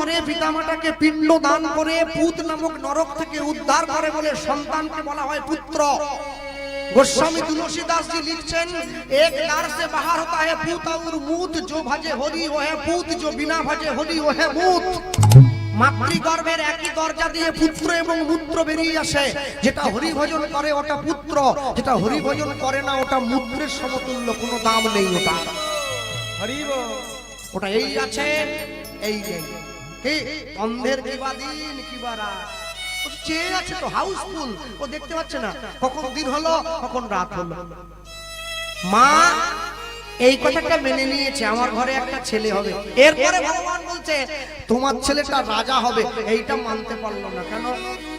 করে, পিতামাতাকে পিণ্ড দান করে পুত নামক নরক থেকে উদ্ধার করে বলে সন্তানকে বলা হয় পুত্র। गोस्वामी तुलसीदास जी लिखছেন एक द्वार से बाहर होता है पूत और मूत, जो भजे हरि वो है पूत, जो बिना भजे हरि वो है मूत। মাতৃগর্ভের একই দরজা দিয়ে পুত্র এবং মূত্র বেরিয়ে আসে। যেটা হরি ভজন করে ওটা পুত্র, যেটা হরি ভজন করে না ওটা মূত্রের সমতুল্য, কোনো দাম নেই ওটা। হরি বল। ওটা এই আছে এই এই অন্ধের কিবা দিন কিবা রাত, চেয়ে আছে তো হাউসফুল, ও দেখতে পাচ্ছে না কখন দিন হলো কখন রাত হলো। মা এই কথাটা মেনে নিয়েছে, আমার ঘরে একটা ছেলে হবে। এরপরে ভগবান বলছে তোমার ছেলেটা রাজা হবে, এইটা মানতে পারলো না। কেন?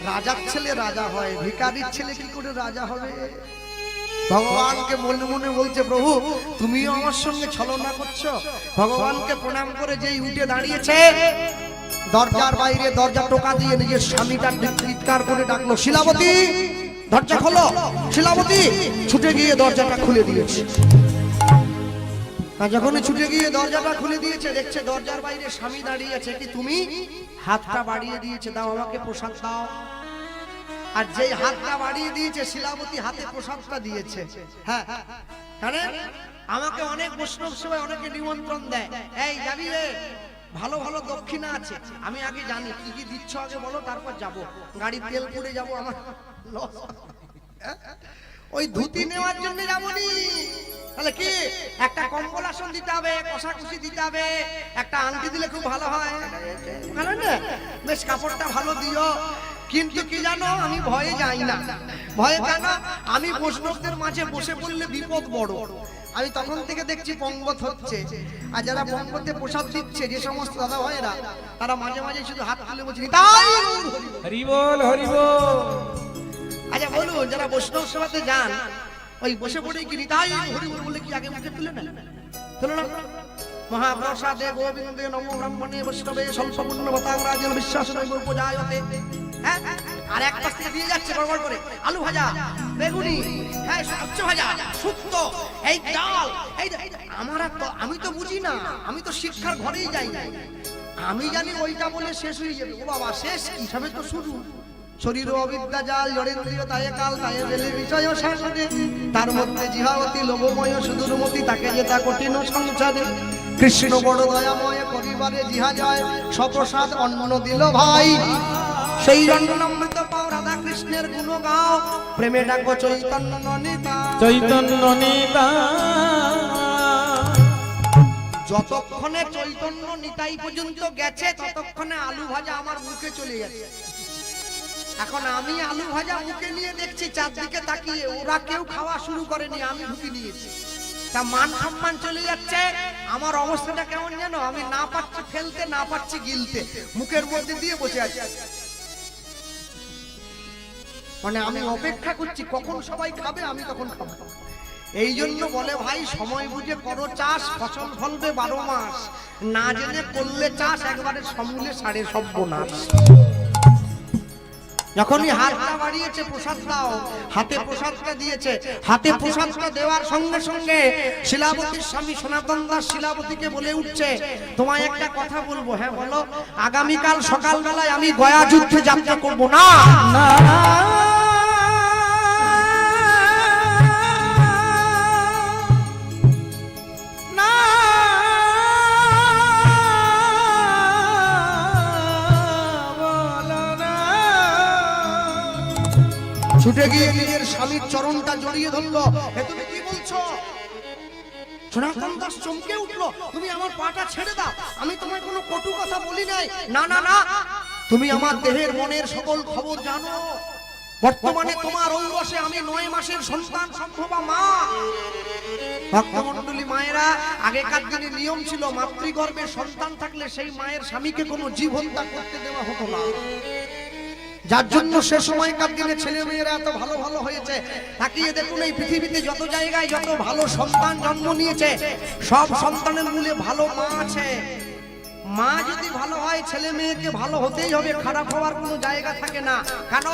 রাজার ছেলে রাজা হয়, ভিখারির ছেলে কি করে রাজা হবে? ভগবানকে মনে মনে বলছে প্রভু তুমিও আমার সঙ্গে ছলনা করছো। ভগবানকে প্রণাম করে যেই উঠে দাঁড়িয়েছে, দরজার বাইরে দরজা টোকা দিয়ে নিজের স্বামীটা চিৎকার করে ডাকলো, শিলাবতী দরজা খোলো, শিলাবতী। ছুটে গিয়ে দরজাটা খুলে দিয়েছে। যখন ছুটে গিয়ে দরজাটা খুলে দিয়েছে, দেখছে দরজার বাইরে স্বামী দাঁড়িয়ে আছে। কি তুমি? হাতটা বাড়িয়ে দিয়েছে, দাও আমাকে প্রসাদ দাও। আর যেই হাতটা বাড়িয়ে দিয়েছে শিলাবতী হাতে প্রসাদটা দিয়েছে। হ্যাঁ জানেন আমাকে অনেক বৈষ্ণব সেবায় অনেকে নিমন্ত্রণ দেয়, এই যাবি রে, ভালো ভালো দক্ষিণা আছে। আমি আগে জানি কি কি দিচ্ছ আগে বলো, তারপর যাব। গাড়ি তেল পুড়ে যাব আমার, ওই ধুতি নেওয়ার জন্য যাবনি। তাহলে কি একটা কম্বল আসন দিতে হবে, কষাকষি দিতে হবে, একটা আংটি দিলে খুব ভালো হয়, জানেন না? বেশ কাপড়টা ভালো দিও। কিন্তু কি জানো আমি ভয়ে যাই না। ভয়ে কেন? আমি বৈষ্ণবদের মাঝে বসে পড়লে বিপদ বড়। আমি তখন থেকে দেখছি পঙ্গত হচ্ছে, আর যারা পঙ্গতে প্রসাদ দিচ্ছে যে সমস্ত দাদা ভাইয়েরা, তারা মাঝে মাঝে শুধু হাত তুলে বলছে হরি বল হরি বল। আচ্ছা বলুন, যারা বৈষ্ণব সেবাতে যান ওই বসে পড়ে কি নিতাই হরি বল বলে কি আগে মুখে তুলে না? তুলে না? মহাপ্রসাদে গোবিন্দে নমো ব্রাহ্মণে বৈষ্ণবে স্বল্পপূর্ণ বতাং রাজেন বিশ্বাসনে পূজায়তে। হ্যাঁ, আর এক পাশ থেকে দিয়ে যাচ্ছে বড় বড় করে আলু ভাজা, বেগুনি, হ্যাঁ সবজি ভাজা, শুক্তো, এই ডাল, এই আমি তো বুঝি না, আমি তো শিক্ষার ঘরেই যাই না। আমি জানি ওইটা বলে শেষ হয়ে যাবে। ও বাবা, শেষ হিসাবে তো শুরু। শরীর অবিদ্যা জাল জড়েন্দ্রিয় তায়ে কাল তায়ে বেলে বিষয় শাসনে, তার মধ্যে জিহাবতী লোভময় সুদূরমতি, তাকে যেটা কঠিন সংসারে। কৃষ্ণ বড় দয়াময় পরিবারে জিহা যায়, সপ্রসাদ অন্ন দিল ভাই। সেই অন্নমৃত পাও রাধা কৃষ্ণের গুণ গাও, প্রেমে ডাকো চৈতন্য নিতা চৈতন্য নিতা। যতক্ষণে চৈতন্য নিতাই পর্যন্ত গেছে ততক্ষণে আলু ভাজা আমার মুখে চলে গেছে। এখন আমি আলু ভাজা মুখে নিয়ে দেখছি চারদিকে তাকিয়ে, ওরা কেউ খাওয়া শুরু করেনি, আমি ঢুকে নিয়েছি। তা মান সম্মান চলে যাচ্ছে। আমার অবস্থাটা কেমন জানো? আমি না পাচ্ছি ফেলতে, না পাচ্ছি গিলতে, মুখের মধ্যে দিয়ে বসে আছি। মানে আমি অপেক্ষা করছি কখন সবাই খাবে, আমি তখন খাবো। এই জন্য বলে ভাই সময় বুঝে করো চাষ, ফসল ফলবে 12 মাস। না জেনে করলে চাষ একবারে সমূলে সাড়ে সর্বনাশ। যখনই হাতটা বাড়িয়েছে প্রসাদ দাও, হাতে প্রসাদটা দিয়েছে। হাতে প্রসাদটা দেওয়ার সঙ্গে সঙ্গে শিলাবতীর স্বামী সনাতন দাস শিলাবতীকে বলে উঠছে, তোমায় একটা কথা বলবো। হ্যাঁ বলো। আগামীকাল সকালবেলায় আমি গয়া যুদ্ধে যাত্রা করবো। না না ছুটে গিয়ে নিজের স্বামীর চরণটা জড়িয়ে ধরলো। তুমি কি বলছো? সনাতন দাস চমকে উঠলো, তুমি আমার পাটা ছেড়ে দাও, আমি তোমায় কোনো কটু কথা বলি নাই। না না না, তুমি আমার দেহের মনের সকল খবর জানো। বর্তমানে তোমার ঔরসে আমি 9 মাসের সন্তান সম্ভবা মা। ভক্তমণ্ডলী মায়েরা, আগেকার দিনে নিয়ম ছিল মাতৃগর্ভে সন্তান থাকলে সেই মায়ের স্বামীকে কোনো জীব হত্যা করতে দেওয়া হতো না। যার জন্য সে সময়কার দিনে ছেলে মেয়েরা এত ভালো ভালো হয়েছে। তাকিয়ে দেখুন এই পৃথিবীতে যত জায়গায় যত ভালো সন্তান জন্ম নিয়েছে, সব সন্তানের মূলে ভালো মা আছে। মা যদি ভালো হয় ছেলে মেয়েকে ভালো হতেই হবে, খারাপ হওয়ার কোনো জায়গা থাকে না। কেন?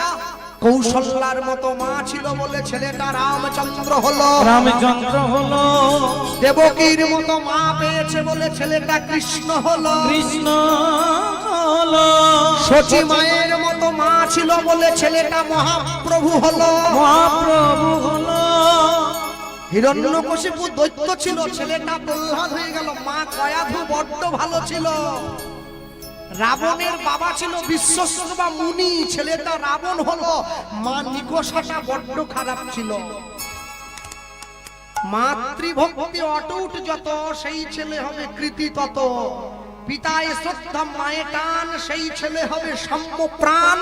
কৌশল্যার মতো মা ছিল বলে ছেলেটা রামচন্দ্র হলো। রামচন্দ্র হলো। দেবকীর মতো মা পেয়েছে বলে ছেলেটা কৃষ্ণ হলো। কৃষ্ণ শচী মায়ের মতো মা ছিল বলে ছেলেটা মহাপ্রভু হলো। মহাপ্রভু হলো। হিরণ্যকশিপু দৈত্য ছিল, ছেলেটা প্রহ্লাদ হয়ে গেল। মা কয়াধু বড্ড ভালো ছিল। রাবণের বাবা ছিল বিশ্বশ্রবা মুনি, ছেলেটা রাবণ হলো। মা নিকষাটা বড্ড খারাপ ছিল। মাতৃভক্তি অটুট যত, সেই ছেলে হবে কৃতি তত। পিতায় শ্রদ্ধা মায়ে টান, সেই ছেলে হবে সাম্য প্রাণ।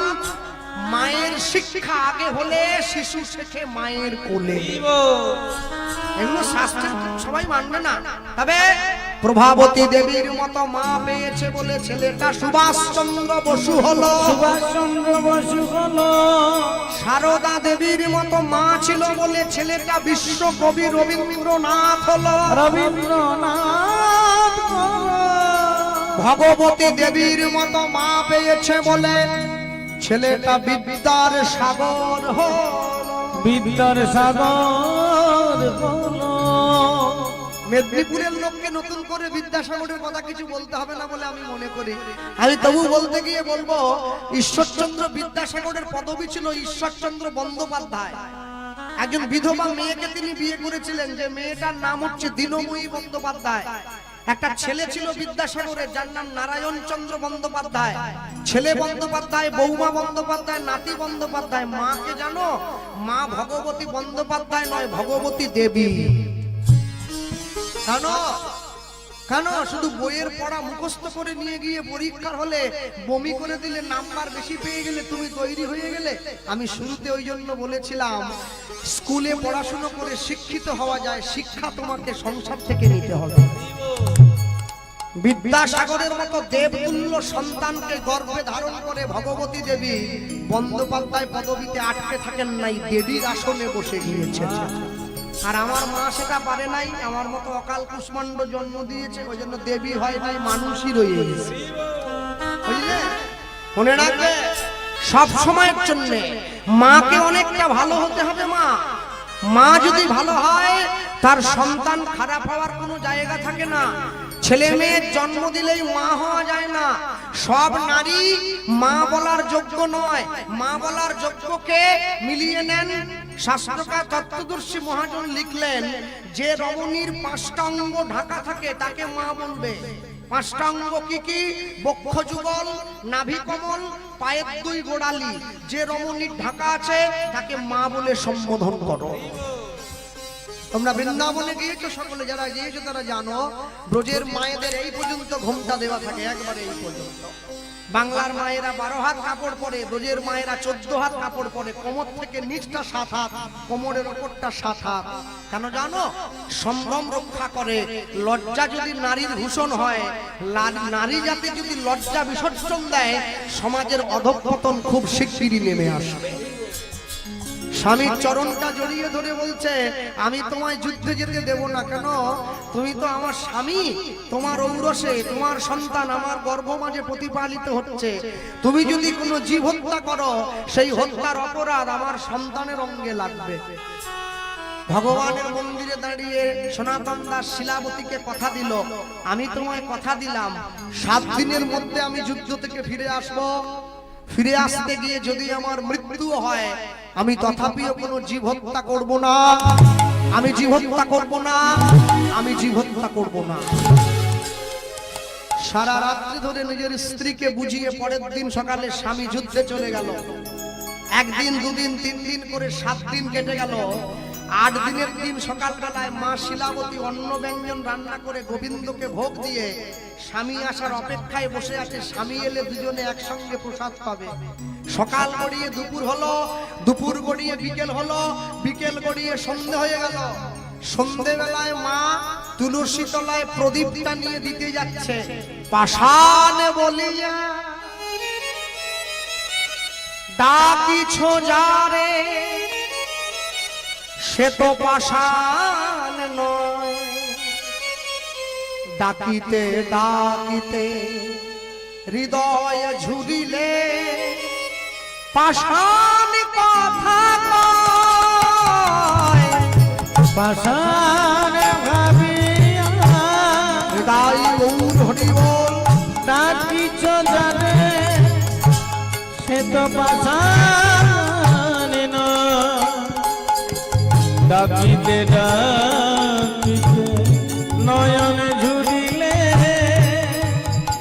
মায়ের শিক্ষা আগে হলে শিশু শেখে মায়ের কোলে। এগুলো শাস্ত্রে সবাই মানবে না, তবে প্রভাবতী দেবীর মতো মা পেয়েছে বলে ছেলেটা সুভাষচন্দ্র বসু হলো। সুভাষচন্দ্র বসু হলো। সারদা দেবীর মতো মা ছিল বলে ছেলেটা বিশ্বকবি রবীন্দ্রনাথ হলো। রবীন্দ্রনাথ। ভগবতী দেবীর মতো মা পেয়েছে বলে ছেলেটা বিদ্যার সাগর হলো। বিদ্যার সাগর হলো। মেদিনীপুরের লোককে নতুন করে বিদ্যাসাগরের কথা কিছু বলতে হবে না বলে আমি মনে করি। আমি তবু বলতে গিয়ে বলবো, ঈশ্বরচন্দ্র বিদ্যাসাগরের পদবী ছিল ঈশ্বরচন্দ্র বন্দ্যোপাধ্যায়। একজন বিধবা মেয়েকে তিনি বিয়ে করেছিলেন, যে মেয়েটার নাম হচ্ছে দীনময়ী বন্দ্যোপাধ্যায়। একটা ছেলে ছিল বিদ্যাসাগরের, যার নাম নারায়ণ চন্দ্র বন্দ্যোপাধ্যায়। ছেলে বন্দ্যোপাধ্যায়, বৌমা বন্দ্যোপাধ্যায়, নাতি বন্দ্যোপাধ্যায়। মাকে জানো? মা ভগবতী বন্দ্যোপাধ্যায় নয়, ভগবতী দেবী। কেন? কেন? শুধু বইয়ের পড়া মুখস্থ করে নিয়ে গিয়ে পরীক্ষার হলে বমি করে দিলে, নাম্বার বেশি পেয়ে গেলে তুমি তৈরি হয়ে গেলে? আমি শুরুতে ওই জন্য বলেছিলাম, স্কুলে পড়াশোনা করে শিক্ষিত হওয়া যায়, শিক্ষা তোমাকে সংসার থেকে নিতে হবে। বিদ্যাসাগরের মতো দেবতুল্য সন্তানকে গর্ভে ধারণ করে ভগবতী দেবী বন্দ্যোপাধ্যায় পদবীতে আটকে থাকেন নাই, দেবীর আসনে বসে গিয়েছেন। আর আমার মা সেটা পারে নাই, আমার মতো অকাল কুষ্মাণ্ড জন্ম দিয়েছে, ওই জন্য দেবী হয় নাই, মানুষই রয়ে গেছে। বুঝলে? মনে রাখবে, সব সময়ের জন্য মাকে অনেকটা ভালো হতে হবে। মা যদি ভালো হয়, তার সন্তান খারাপ হওয়ার কোনো জায়গা থাকে না। ছেলে মেয়ের জন্ম দিলেই মা হওয়া যায় না। সব নারী মা বলার যোগ্য নয়। মা বলার যোগ্যকে মিলিয়ে নেন। শাস্ত্রকার তত্ত্বদর্শী মহাজন লিখলেন, যে রমণীর 5টা অঙ্গ ঢাকা থাকে তাকে মা বলবে। 5টা অঙ্গ কি কি? বক্ষ যুগল, নাভি কমল, পায়ের 2 গোড়ালি। যে রমণীর ঢাকা আছে তাকে মা বলে সম্বোধন করো। তোমরা বৃন্দাবনে গিয়েছো, সকলে যারা গিয়েছো তারা জানো, ব্রজের মায়েদের এই পর্যন্ত ঘোমটা দেওয়া থাকে, একবারে এই পর্যন্ত। বাংলার মায়েরা 12 হাত কাপড় পরে, ব্রজের মায়েরা 14 হাত কাপড় পরে। কোমর থেকে নিচটা 7 হাত, কোমরের ওপরটা 7 হাত। কেন জানো? সম্ভ্রম রক্ষা করে। লজ্জা যদি নারীর ভূষণ হয়, নারী জাতি যদি লজ্জা বিসর্জন দেয়, সমাজের অধঃপতন খুব শিগগিরই নেমে আসবে। স্বামীর চরণটা জড়িয়ে ধরে বলছে, আমি তোমায় যুদ্ধে যেতে দেব না। কেন? তুমি তো আমার স্বামী, তোমার ঔরসে তোমার সন্তান আমার গর্ভ মাঝে প্রতিপালিত হচ্ছে। তুমি যদি কোনো জীব হত্যা করো, সেই হত্যার অপরাধ আমার সন্তানের অঙ্গে লাগবে। ভগবানের মন্দিরে দাঁড়িয়ে সনাতন দাস শিলাবতীকে কথা দিল, আমি তোমায় কথা দিলাম 7 দিনের মধ্যে আমি যুদ্ধ থেকে ফিরে আসব। ফিরে আসতে গিয়ে যদি আমার মৃত্যু হয়, আমি তথাপিও কোনো জীব হত্যা করব না। আমি জীব হত্যা করব না। আমি জীব হত্যা করব না। সারা রাত্রি ধরে নিজের স্ত্রীকে বুঝিয়ে পরের দিন সকালে স্বামী যুদ্ধে চলে গেল। 1 দিন 2 দিন 3 দিন করে 7 দিন কেটে গেল। 8 দিনের দিন সকালবেলায় মা শিলাবতী অন্ন ব্যঞ্জন রান্না করে গোবিন্দকে ভোগ দিয়ে স্বামী আসার অপেক্ষায় বসে আছে। স্বামী এলে দুজনে একসঙ্গে প্রসাদ পাবে। সকাল গড়িয়ে দুপুর হলো, দুপুর গড়িয়ে বিকেল হলো, বিকেল গড়িয়ে সন্ধ্যে হয়ে গেল। সন্ধ্যেবেলায় মা তুলসী তলায় প্রদীপটা নিয়ে দিতে যাচ্ছে। পাষাণে বলিয়া ডাকিছ যারে, সে তো পাষাণ নয়। ডাকিতে ডাকিতে হৃদয় ঝুরিলে, পাষাণ কথা কয়। পাষাণ ভাবিয়া হৃদয় গৌর হরি বল, ডাকিছ যারে, সে তো পাশান ডাকিতে ডাকিতে নয়ন ঝুরিলে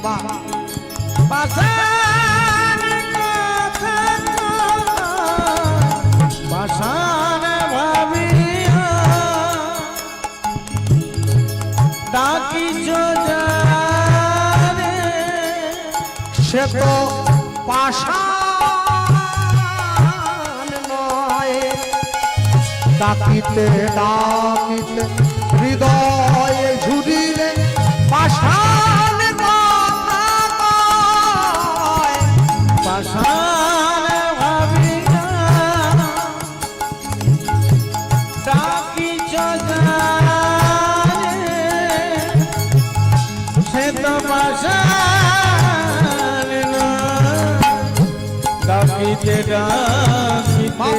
পাশান কথা পাশান ভাবিয়া ডাকিছ জানে সে তো পাষাণ নয়, ডাকিতে ডাকিতে হৃদয়ে ঝুরিলে পাষাণ কথা কয়। পাশান ভাবিয়া ডাকিছ জানে সে তো পাশান ডাকিতে ডাকিতে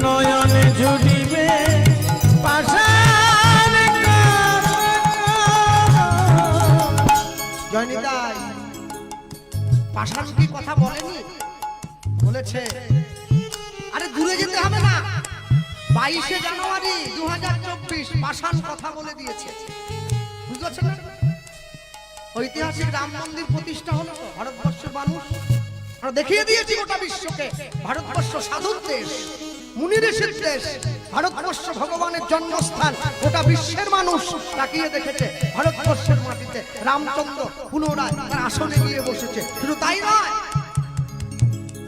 নয়নে ঝুলিবে পাশান জয়নিতাই পাষাণ কি কথা বলেনি? বলেছে। আরে দূরে যেতে হবে না, 22শে জানুয়ারি 2024 পাষাণ কথা বলে দিয়েছে। বুঝতে পারছেন না? ঐতিহাসিক রাম মন্দির প্রতিষ্ঠা হলো তো ভারতবর্ষের মানুষ। আমরা দেখিয়ে দিয়েছি গোটা বিশ্বকে ভারতবর্ষ সাধুর দেশ, মুনি ঋষির দেশ। ভারতবর্ষ ভগবানের জন্মস্থান। গোটা বিশ্বের মানুষ তাকিয়ে দেখেছে ভারতবর্ষের মাটিতে রামচন্দ্র পুনরায় তার আসনে গিয়ে বসেছে। শুধু তাই নয়,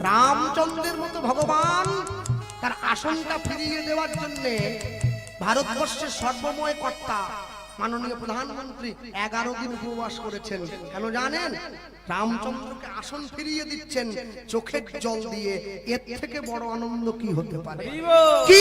রামচন্দ্রের মতো ভগবান তার আসনটা ফিরিয়ে দেওয়ার জন্য ভারতবর্ষের সর্বময় কর্তা মাননীয় প্রধানমন্ত্রী 11 দিন উপবাস করেছেন। কেন জানেন? রামচন্দ্রকে আসন ফিরিয়ে দিচ্ছেন চোখের জল দিয়ে। এর থেকে বড় আনন্দ কি হতে পারে?